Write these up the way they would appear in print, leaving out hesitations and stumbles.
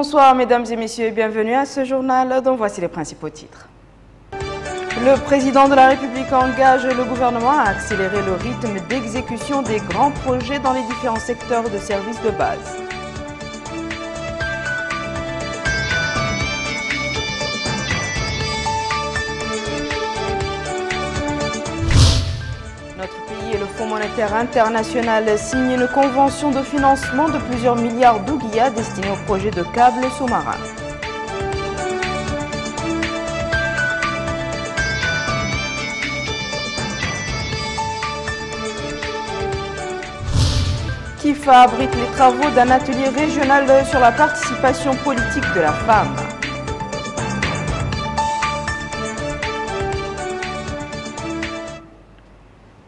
Bonsoir mesdames et messieurs et bienvenue à ce journal dont voici les principaux titres. Le président de la République engage le gouvernement à accélérer le rythme d'exécution des grands projets dans les différents secteurs de services de base. Notre pays et le Fonds monétaire international signent une convention de financement de plusieurs milliards d'ouguiyas destinés au projet de câbles sous-marins. Kifa abrite les travaux d'un atelier régional sur la participation politique de la femme.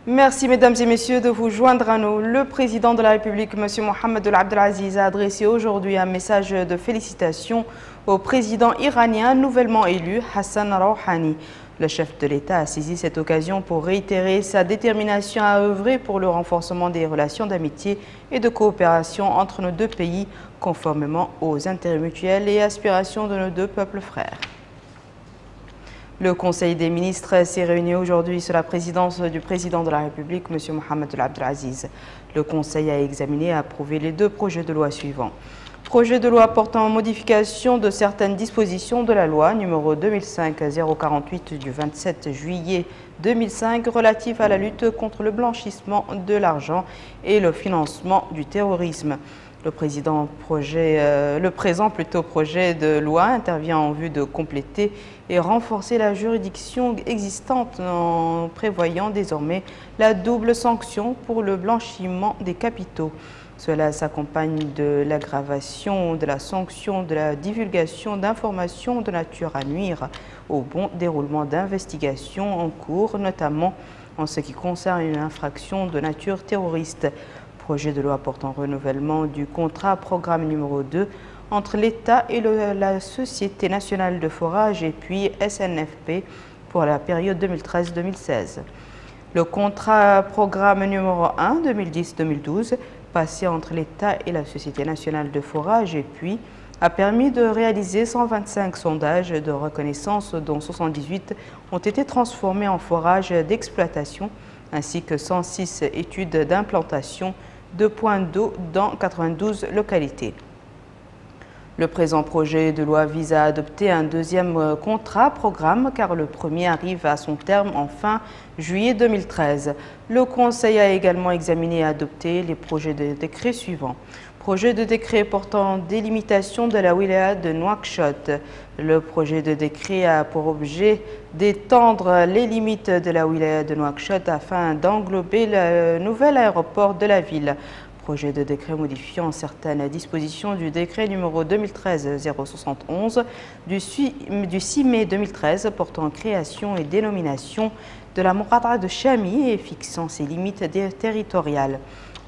Merci mesdames et messieurs de vous joindre à nous. Le président de la République, M. Mohamed Ould Abdel Aziz, a adressé aujourd'hui un message de félicitations au président iranien nouvellement élu, Hassan Rouhani. Le chef de l'État a saisi cette occasion pour réitérer sa détermination à œuvrer pour le renforcement des relations d'amitié et de coopération entre nos deux pays, conformément aux intérêts mutuels et aspirations de nos deux peuples frères. Le Conseil des ministres s'est réuni aujourd'hui sous la présidence du président de la République, M. Mohamed Ould Abdel Aziz. Le Conseil a examiné et approuvé les deux projets de loi suivants. Projet de loi portant modification de certaines dispositions de la loi numéro 2005-048 du 27 juillet 2005 relative à la lutte contre le blanchissement de l'argent et le financement du terrorisme. Le présent projet de loi intervient en vue de compléter et renforcer la juridiction existante en prévoyant désormais la double sanction pour le blanchiment des capitaux. Cela s'accompagne de l'aggravation de la sanction de la divulgation d'informations de nature à nuire au bon déroulement d'investigations en cours, notamment en ce qui concerne une infraction de nature terroriste. Projet de loi portant renouvellement du contrat programme numéro 2 entre l'État et la Société nationale de forage et puis SNFP pour la période 2013-2016. Le contrat programme numéro 1 2010-2012 passé entre l'État et la Société nationale de forage et puis a permis de réaliser 125 sondages de reconnaissance dont 78 ont été transformés en forages d'exploitation ainsi que 106 études d'implantation de points d'eau dans 92 localités. Le présent projet de loi vise à adopter un deuxième contrat programme car le premier arrive à son terme en fin juillet 2013. Le Conseil a également examiné et adopté les projets de décret suivants. Projet de décret portant délimitation de la wilaya de Nouakchott. Le projet de décret a pour objet d'étendre les limites de la wilaya de Nouakchott afin d'englober le nouvel aéroport de la ville. Projet de décret modifiant certaines dispositions du décret numéro 2013-071 du 6 mai 2013 portant création et dénomination de la Mourata de Chami et fixant ses limites territoriales.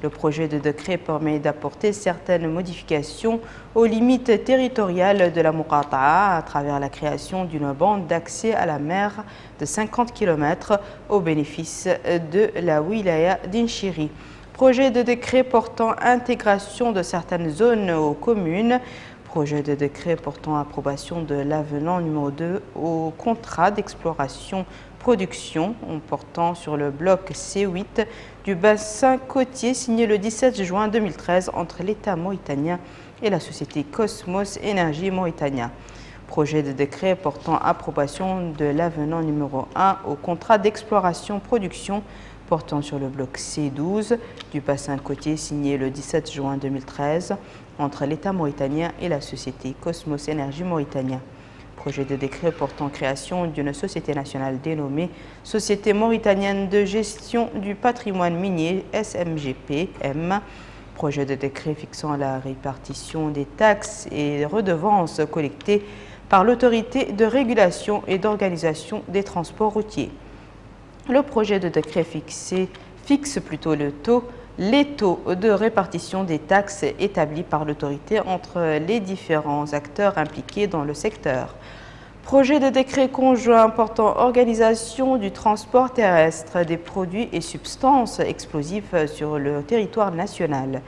Le projet de décret permet d'apporter certaines modifications aux limites territoriales de la Mourata à travers la création d'une bande d'accès à la mer de 50 km au bénéfice de la wilaya d'Inchiri. Projet de décret portant intégration de certaines zones aux communes. Projet de décret portant approbation de l'avenant numéro 2 au contrat d'exploration-production portant sur le bloc C8 du bassin côtier signé le 17 juin 2013 entre l'État mauritanien et la société Cosmos Énergie Mauritania. Projet de décret portant approbation de l'avenant numéro 1 au contrat d'exploration-production portant sur le bloc C12 du bassin côtier signé le 17 juin 2013 entre l'État mauritanien et la société Cosmos Énergie Mauritania. Projet de décret portant création d'une société nationale dénommée Société mauritanienne de gestion du patrimoine minier SMGP-M. Projet de décret fixant la répartition des taxes et redevances collectées par l'autorité de régulation et d'organisation des transports routiers. Le projet de décret fixe les taux de répartition des taxes établis par l'autorité entre les différents acteurs impliqués dans le secteur. Projet de décret conjoint portant organisation du transport terrestre des produits et substances explosifs sur le territoire national.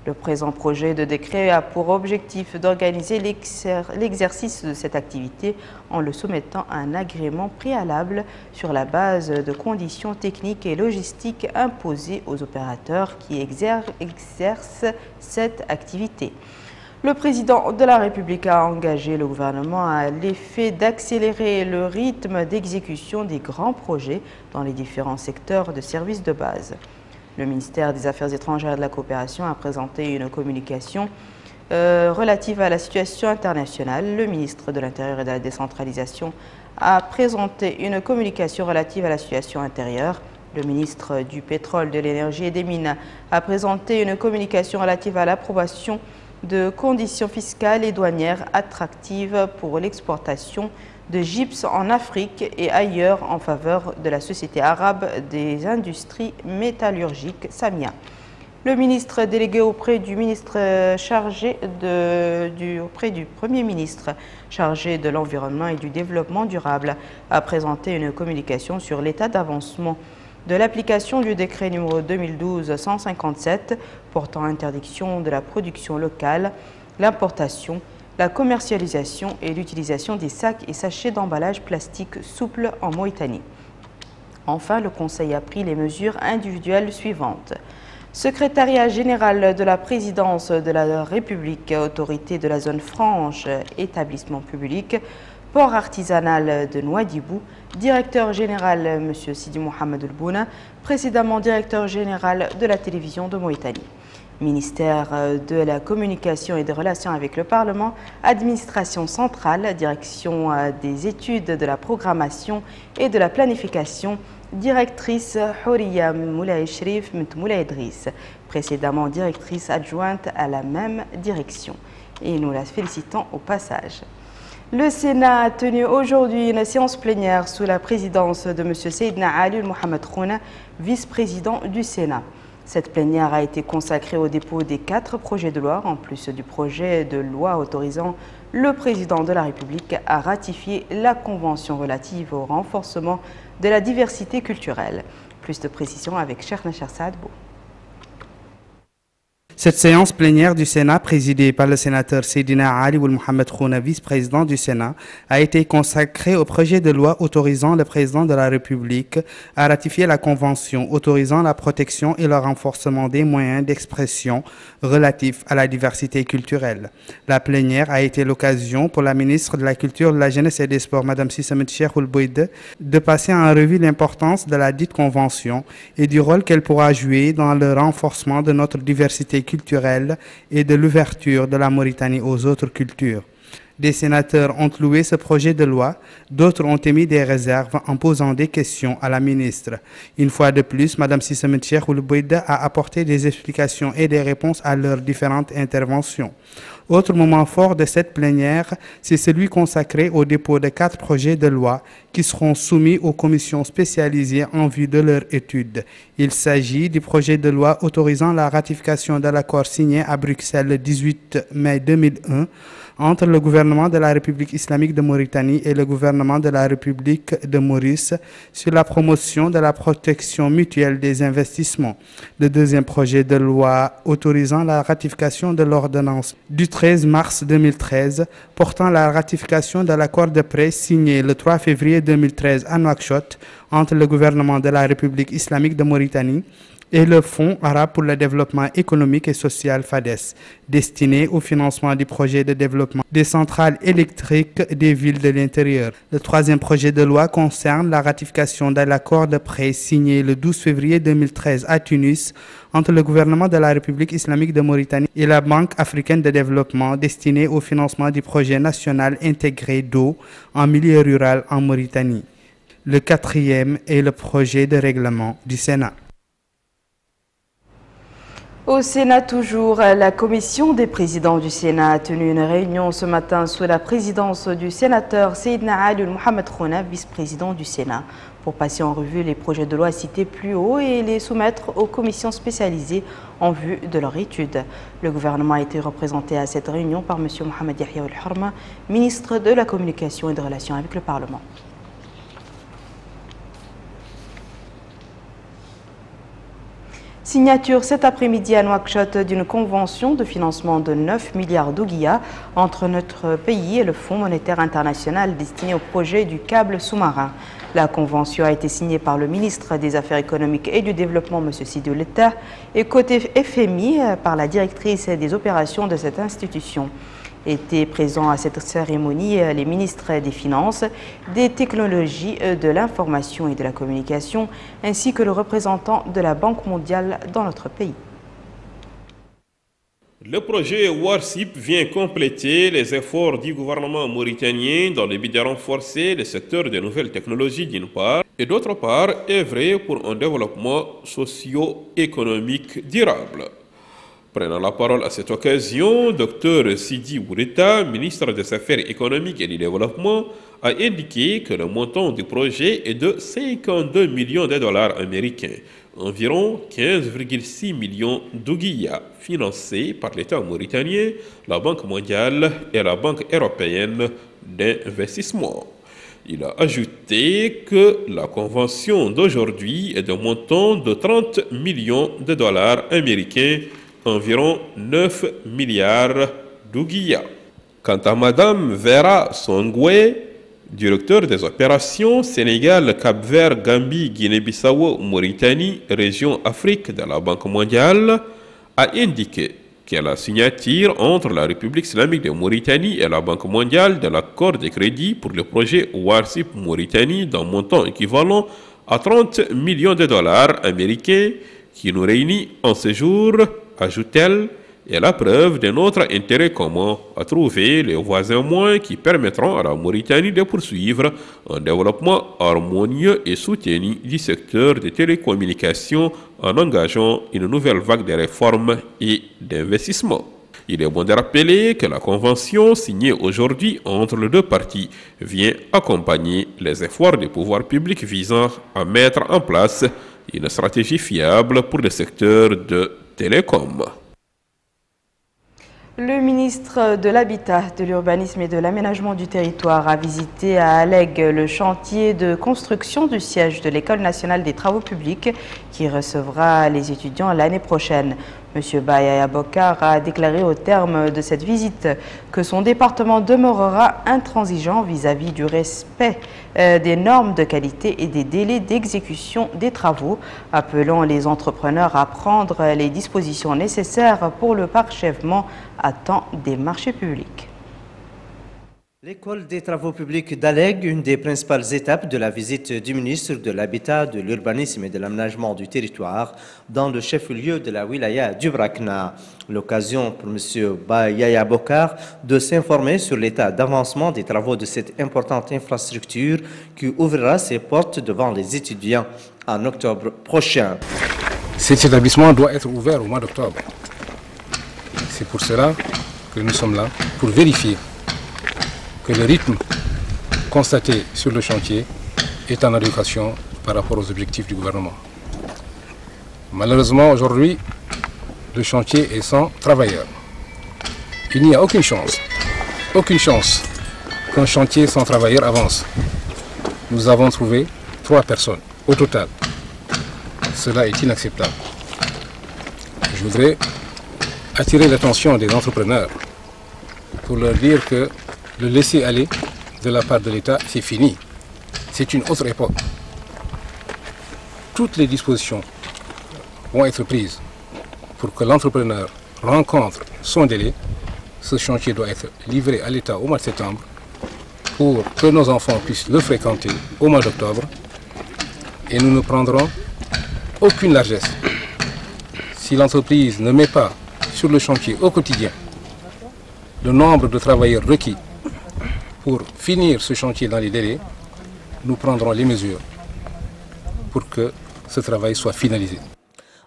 Le présent projet de décret a pour objectif d'organiser l'exercice de cette activité en le soumettant à un agrément préalable sur la base de conditions techniques et logistiques imposées aux opérateurs qui exercent cette activité. Le président de la République a engagé le gouvernement à l'effet d'accélérer le rythme d'exécution des grands projets dans les différents secteurs de services de base. Le ministère des Affaires étrangères et de la coopération a présenté une communication relative à la situation internationale. Le ministre de l'Intérieur et de la décentralisation a présenté une communication relative à la situation intérieure. Le ministre du Pétrole, de l'Énergie et des Mines a présenté une communication relative à l'approbation de conditions fiscales et douanières attractives pour l'exportation de gypse en Afrique et ailleurs en faveur de la Société arabe des industries métallurgiques, SAMIA. Le ministre délégué auprès du Premier ministre chargé de l'environnement et du développement durable a présenté une communication sur l'état d'avancement de l'application du décret numéro 2012-157 portant interdiction de la production locale, l'importation, la commercialisation et l'utilisation des sacs et sachets d'emballage plastique souple en Mauritanie. Enfin, le Conseil a pris les mesures individuelles suivantes. Secrétariat général de la présidence de la République, autorité de la zone franche, établissement public, port artisanal de Nouadhibou, directeur général M. Sidi Mohamed El-Bouna, précédemment directeur général de la télévision de Mauritanie. Ministère de la Communication et des Relations avec le Parlement, Administration centrale, Direction des études de la programmation et de la planification, Directrice Houriya Moulay Shrif Moulay Idriss, précédemment directrice adjointe à la même direction. Et nous la félicitons au passage. Le Sénat a tenu aujourd'hui une séance plénière sous la présidence de M. Seydna Ali Mohamed Khouna, vice-président du Sénat. Cette plénière a été consacrée au dépôt des 4 projets de loi, en plus du projet de loi autorisant le président de la République à ratifier la Convention relative au renforcement de la diversité culturelle. Plus de précisions avec Cheikh Nachar Saadbou. Cette séance plénière du Sénat, présidée par le sénateur Seydina Ali Mohamed Khouna, vice-président du Sénat, a été consacrée au projet de loi autorisant le président de la République à ratifier la Convention autorisant la protection et le renforcement des moyens d'expression relatifs à la diversité culturelle. La plénière a été l'occasion pour la ministre de la Culture, de la Jeunesse et des Sports, Mme Sissamet Cheikh Oulbouide, de passer en revue l'importance de la dite Convention et du rôle qu'elle pourra jouer dans le renforcement de notre diversité culturelle et de l'ouverture de la Mauritanie aux autres cultures. Des sénateurs ont loué ce projet de loi, d'autres ont émis des réserves en posant des questions à la ministre. Une fois de plus, Mme Sissamet Cheikh Oulbouide a apporté des explications et des réponses à leurs différentes interventions. Autre moment fort de cette plénière, c'est celui consacré au dépôt de 4 projets de loi qui seront soumis aux commissions spécialisées en vue de leur étude. Il s'agit du projet de loi autorisant la ratification de l'accord signé à Bruxelles le 18 mai 2001 entre le gouvernement de la République islamique de Mauritanie et le gouvernement de la République de Maurice sur la promotion de la protection mutuelle des investissements. Le deuxième projet de loi autorisant la ratification de l'ordonnance du 13 mars 2013 portant la ratification de l'accord de prêt signé le 3 février 2013 à Nouakchott entre le gouvernement de la République islamique de Mauritanie et le Fonds arabe pour le développement économique et social FADES, destiné au financement du projet de développement des centrales électriques des villes de l'intérieur. Le troisième projet de loi concerne la ratification de l'accord de prêt signé le 12 février 2013 à Tunis entre le gouvernement de la République islamique de Mauritanie et la Banque africaine de développement, destiné au financement du projet national intégré d'eau en milieu rural en Mauritanie. Le quatrième est le projet de règlement du Sénat. Au Sénat toujours, la commission des présidents du Sénat a tenu une réunion ce matin sous la présidence du sénateur Seydna Ali Mohamed Khouna, vice-président du Sénat, pour passer en revue les projets de loi cités plus haut et les soumettre aux commissions spécialisées en vue de leur étude. Le gouvernement a été représenté à cette réunion par M. Mohamed Yahya El-Horma, ministre de la Communication et des Relations avec le Parlement. Signature cet après-midi à Nouakchott d'une convention de financement de 9 milliards d'ouguiyas entre notre pays et le Fonds monétaire international destiné au projet du câble sous-marin. La convention a été signée par le ministre des Affaires économiques et du Développement, M. Sidi Ouletta, et côté FMI par la directrice des opérations de cette institution. Étaient présents à cette cérémonie les ministres des Finances, des Technologies, de l'Information et de la Communication, ainsi que le représentant de la Banque mondiale dans notre pays. Le projet WARSIP vient compléter les efforts du gouvernement mauritanien dans le but de renforcer le secteur des nouvelles technologies d'une part et d'autre part œuvrer pour un développement socio-économique durable. Prenant la parole à cette occasion, Dr Sidi Ouletta, ministre des Affaires économiques et du Développement, a indiqué que le montant du projet est de 52 millions de dollars américains, environ 15,6 millions d'ouguiyas, financés par l'État mauritanien, la Banque mondiale et la Banque européenne d'investissement. Il a ajouté que la convention d'aujourd'hui est d'un montant de 30 millions de dollars américains, environ 9 milliards d'ouguiyas. Quant à Madame Vera Songwe, directeur des opérations Sénégal, Cap-Vert, Gambie, Guinée-Bissau, Mauritanie, région Afrique de la Banque mondiale, a indiqué que la signature entre la République islamique de Mauritanie et la Banque mondiale de l'accord de crédit pour le projet WARSIP Mauritanie d'un montant équivalent à 30 millions de dollars américains qui nous réunit en ce jour, ajoute-t-elle, est la preuve de notre intérêt commun à trouver les voies et moyens qui permettront à la Mauritanie de poursuivre un développement harmonieux et soutenu du secteur des télécommunications en engageant une nouvelle vague de réformes et d'investissements. Il est bon de rappeler que la convention signée aujourd'hui entre les deux parties vient accompagner les efforts des pouvoirs publics visant à mettre en place une stratégie fiable pour le secteur de télécom. Le ministre de l'Habitat, de l'Urbanisme et de l'Aménagement du Territoire a visité à Alleg le chantier de construction du siège de l'École nationale des travaux publics qui recevra les étudiants l'année prochaine. M. Bahia Bokar a déclaré au terme de cette visite que son département demeurera intransigeant vis-à-vis du respect des normes de qualité et des délais d'exécution des travaux, appelant les entrepreneurs à prendre les dispositions nécessaires pour le parachèvement à temps des marchés publics. L'école des travaux publics d'Alleg, une des principales étapes de la visite du ministre de l'Habitat, de l'Urbanisme et de l'Aménagement du Territoire dans le chef-lieu de la wilaya du Brakna. L'occasion pour M. Bahia Bokar de s'informer sur l'état d'avancement des travaux de cette importante infrastructure qui ouvrira ses portes devant les étudiants en octobre prochain. Cet établissement doit être ouvert au mois d'octobre. C'est pour cela que nous sommes là, pour vérifier que le rythme constaté sur le chantier est en adéquation par rapport aux objectifs du gouvernement. Malheureusement, aujourd'hui, le chantier est sans travailleurs. Il n'y a aucune chance qu'un chantier sans travailleurs avance. Nous avons trouvé 3 personnes au total. Cela est inacceptable. Je voudrais attirer l'attention des entrepreneurs pour leur dire que le laisser-aller de la part de l'État, c'est fini. C'est une autre époque. Toutes les dispositions vont être prises pour que l'entrepreneur rencontre son délai. Ce chantier doit être livré à l'État au mois de septembre pour que nos enfants puissent le fréquenter au mois d'octobre. Et nous ne prendrons aucune largesse. Si l'entreprise ne met pas sur le chantier au quotidien le nombre de travailleurs requis pour finir ce chantier dans les délais, nous prendrons les mesures pour que ce travail soit finalisé.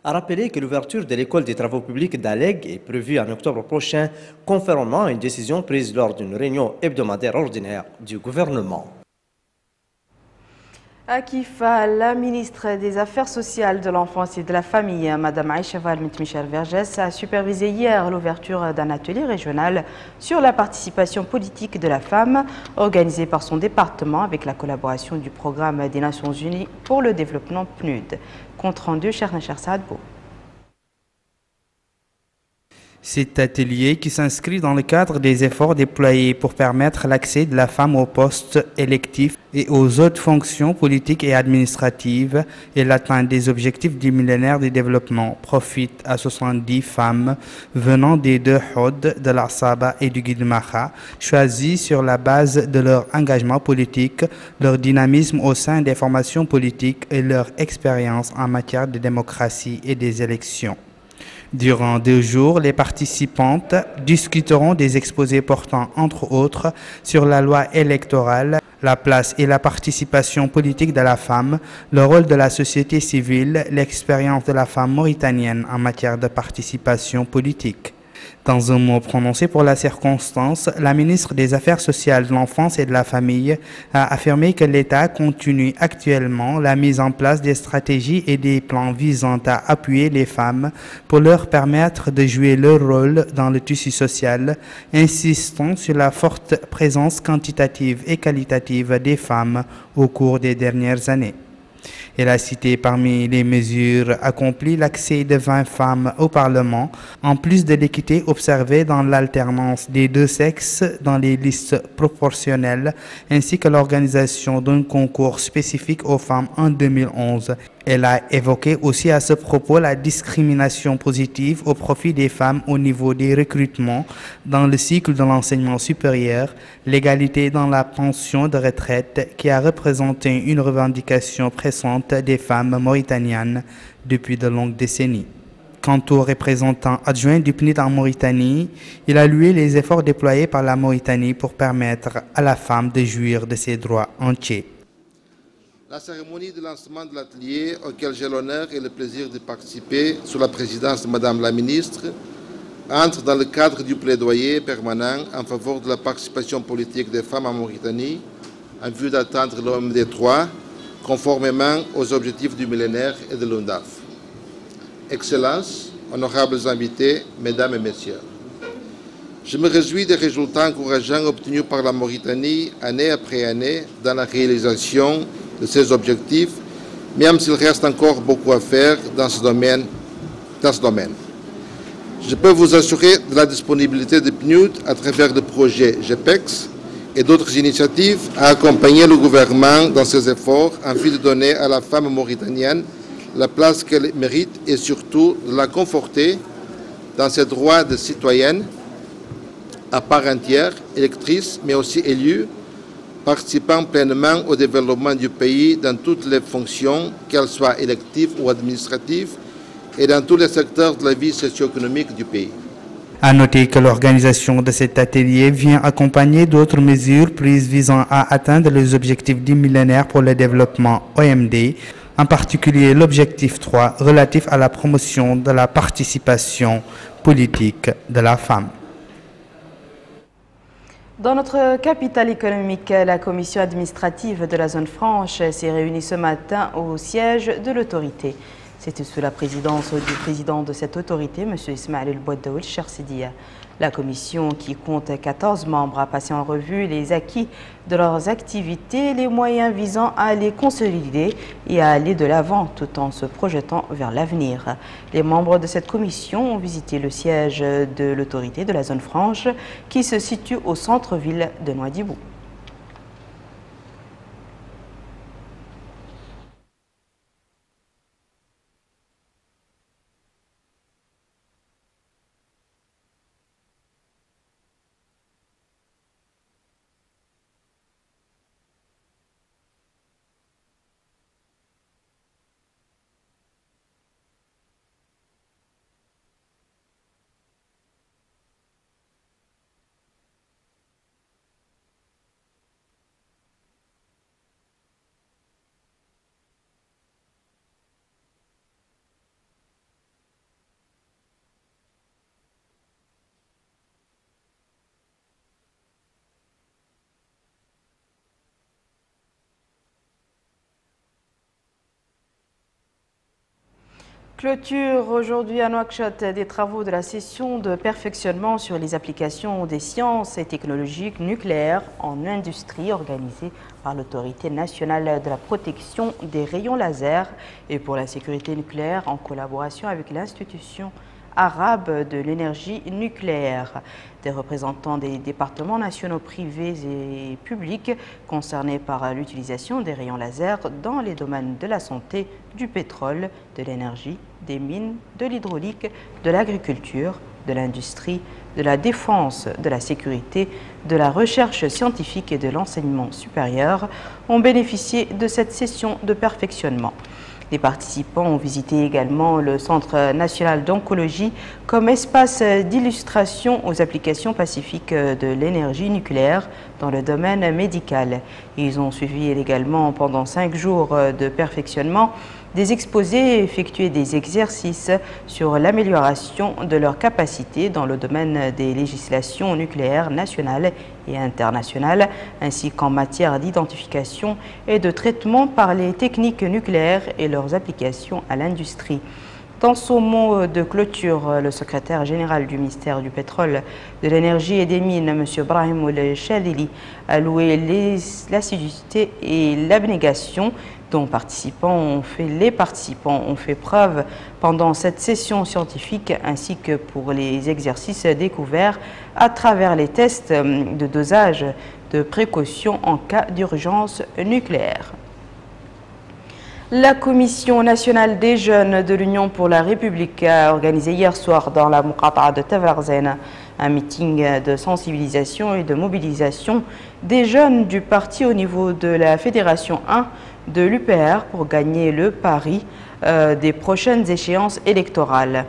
A rappeler que l'ouverture de l'école des travaux publics d'Alleg est prévue en octobre prochain, conformément à une décision prise lors d'une réunion hebdomadaire ordinaire du gouvernement. À Kifa, la ministre des Affaires sociales, de l'enfance et de la famille, Mme Aïcha Valmit Michel Vergès, a supervisé hier l'ouverture d'un atelier régional sur la participation politique de la femme, organisé par son département avec la collaboration du programme des Nations Unies pour le développement PNUD. Compte rendu, Cher Saadbou. Cet atelier, qui s'inscrit dans le cadre des efforts déployés pour permettre l'accès de la femme aux postes électifs et aux autres fonctions politiques et administratives et l'atteinte des objectifs du millénaire du développement, profite à 70 femmes venant des deux Hod, de l'Assaba et du Guilmacha, choisies sur la base de leur engagement politique, leur dynamisme au sein des formations politiques et leur expérience en matière de démocratie et des élections. Durant 2 jours, les participantes discuteront des exposés portant, entre autres, sur la loi électorale, la place et la participation politique de la femme, le rôle de la société civile, l'expérience de la femme mauritanienne en matière de participation politique. Dans un mot prononcé pour la circonstance, la ministre des Affaires sociales, de l'Enfance et de la Famille a affirmé que l'État continue actuellement la mise en place des stratégies et des plans visant à appuyer les femmes pour leur permettre de jouer leur rôle dans le tissu social, insistant sur la forte présence quantitative et qualitative des femmes au cours des dernières années. Elle a cité parmi les mesures accomplies l'accès de 20 femmes au Parlement, en plus de l'équité observée dans l'alternance des 2 sexes dans les listes proportionnelles, ainsi que l'organisation d'un concours spécifique aux femmes en 2011. Elle a évoqué aussi à ce propos la discrimination positive au profit des femmes au niveau des recrutements dans le cycle de l'enseignement supérieur, l'égalité dans la pension de retraite qui a représenté une revendication pressante des femmes mauritaniennes depuis de longues décennies. Quant au représentant adjoint du PNID en Mauritanie, il a loué les efforts déployés par la Mauritanie pour permettre à la femme de jouir de ses droits entiers. La cérémonie de lancement de l'atelier, auquel j'ai l'honneur et le plaisir de participer sous la présidence de Madame la Ministre, entre dans le cadre du plaidoyer permanent en faveur de la participation politique des femmes en Mauritanie en vue d'atteindre l'OMD 3, conformément aux objectifs du millénaire et de l'UNDAF. Excellences, honorables invités, Mesdames et Messieurs, je me réjouis des résultats encourageants obtenus par la Mauritanie année après année dans la réalisation de ces objectifs, même s'il reste encore beaucoup à faire dans ce domaine. Je peux vous assurer de la disponibilité de PNUD à travers le projet GPEX et d'autres initiatives à accompagner le gouvernement dans ses efforts en vue de donner à la femme mauritanienne la place qu'elle mérite et surtout de la conforter dans ses droits de citoyenne à part entière, électrice mais aussi élue, participant pleinement au développement du pays dans toutes les fonctions, qu'elles soient électives ou administratives, et dans tous les secteurs de la vie socio-économique du pays. À noter que l'organisation de cet atelier vient accompagner d'autres mesures prises visant à atteindre les objectifs du millénaire pour le développement OMD, en particulier l'objectif 3 relatif à la promotion de la participation politique de la femme. Dans notre capitale économique, la commission administrative de la zone franche s'est réunie ce matin au siège de l'autorité. C'était sous la présidence du président de cette autorité, M. Ismaël El-Boudaoul Chersidia. La commission, qui compte 14 membres, a passé en revue les acquis de leurs activités, les moyens visant à les consolider et à aller de l'avant tout en se projetant vers l'avenir. Les membres de cette commission ont visité le siège de l'autorité de la zone franche qui se situe au centre-ville de Nouadhibou. Clôture aujourd'hui à Nouakchott des travaux de la session de perfectionnement sur les applications des sciences et technologies nucléaires en industrie organisée par l'Autorité nationale de la protection des rayons laser et pour la sécurité nucléaire en collaboration avec l'institution arabe de l'énergie nucléaire. Des représentants des départements nationaux privés et publics concernés par l'utilisation des rayons laser dans les domaines de la santé, du pétrole, de l'énergie, des mines, de l'hydraulique, de l'agriculture, de l'industrie, de la défense, de la sécurité, de la recherche scientifique et de l'enseignement supérieur ont bénéficié de cette session de perfectionnement. Les participants ont visité également le Centre national d'oncologie comme espace d'illustration aux applications pacifiques de l'énergie nucléaire dans le domaine médical. Ils ont suivi également pendant 5 jours de perfectionnement des exposés et effectué des exercices sur l'amélioration de leurs capacités dans le domaine des législations nucléaires nationales et internationales, ainsi qu'en matière d'identification et de traitement par les techniques nucléaires et leurs applications à l'industrie. Dans son mot de clôture, le secrétaire général du ministère du Pétrole, de l'Énergie et des Mines, M. Brahim El-Chalili, a loué l'assiduité et l'abnégation dont les participants ont fait preuve pendant cette session scientifique, ainsi que pour les exercices découverts à travers les tests de dosage de précaution en cas d'urgence nucléaire. La Commission nationale des jeunes de l'Union pour la République a organisé hier soir dans la Muqata'a de Tavarzen un meeting de sensibilisation et de mobilisation des jeunes du parti au niveau de la Fédération 1 de l'UPR pour gagner le pari des prochaines échéances électorales.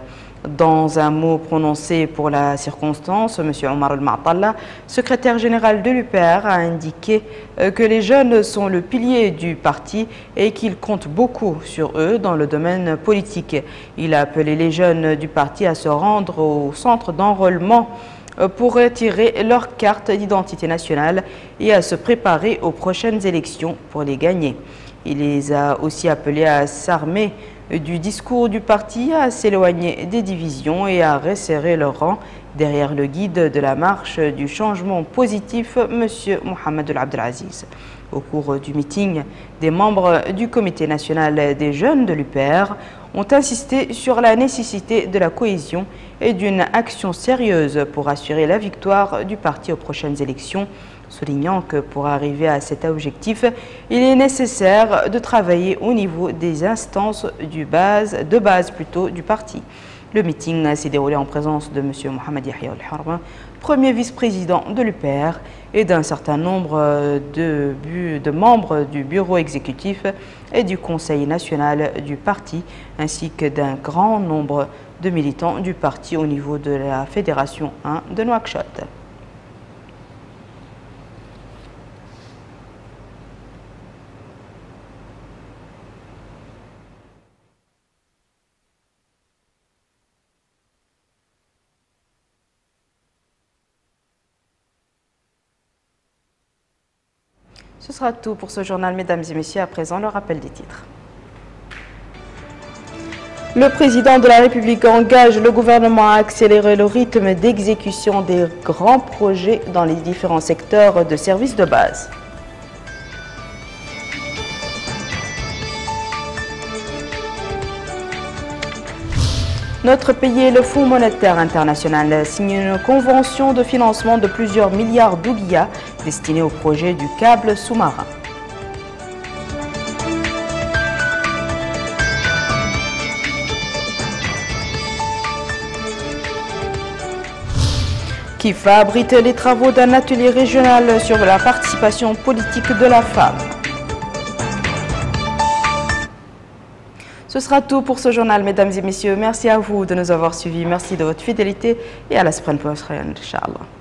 Dans un mot prononcé pour la circonstance, M. Omar El-Ma'talla, secrétaire général de l'UPR, a indiqué que les jeunes sont le pilier du parti et qu'il compte beaucoup sur eux dans le domaine politique. Il a appelé les jeunes du parti à se rendre au centre d'enrôlement pour retirer leur carte d'identité nationale et à se préparer aux prochaines élections pour les gagner. Il les a aussi appelés à s'armer du discours du parti, à s'éloigner des divisions et à resserrer leur rang derrière le guide de la marche du changement positif, M. Mohamed Abdelaziz. Au cours du meeting, des membres du comité national des jeunes de l'UPR ont insisté sur la nécessité de la cohésion et d'une action sérieuse pour assurer la victoire du parti aux prochaines élections, soulignant que pour arriver à cet objectif, il est nécessaire de travailler au niveau des instances de base du parti. Le meeting s'est déroulé en présence de M. Mohamed Yahya El-Harma, premier vice-président de l'UPR, et d'un certain nombre de membres du bureau exécutif et du conseil national du parti, ainsi que d'un grand nombre de militants du parti au niveau de la Fédération 1 de Nouakchott. Ce sera tout pour ce journal, mesdames et messieurs. À présent, le rappel des titres. Le président de la République engage le gouvernement à accélérer le rythme d'exécution des grands projets dans les différents secteurs de services de base. Notre pays et le Fonds monétaire international signent une convention de financement de plusieurs milliards d'ouguiyas destinée au projet du câble sous-marin. KIFA abrite les travaux d'un atelier régional sur la participation politique de la femme. Ce sera tout pour ce journal, mesdames et messieurs. Merci à vous de nous avoir suivis. Merci de votre fidélité et à la semaine prochaine, Inch'Allah.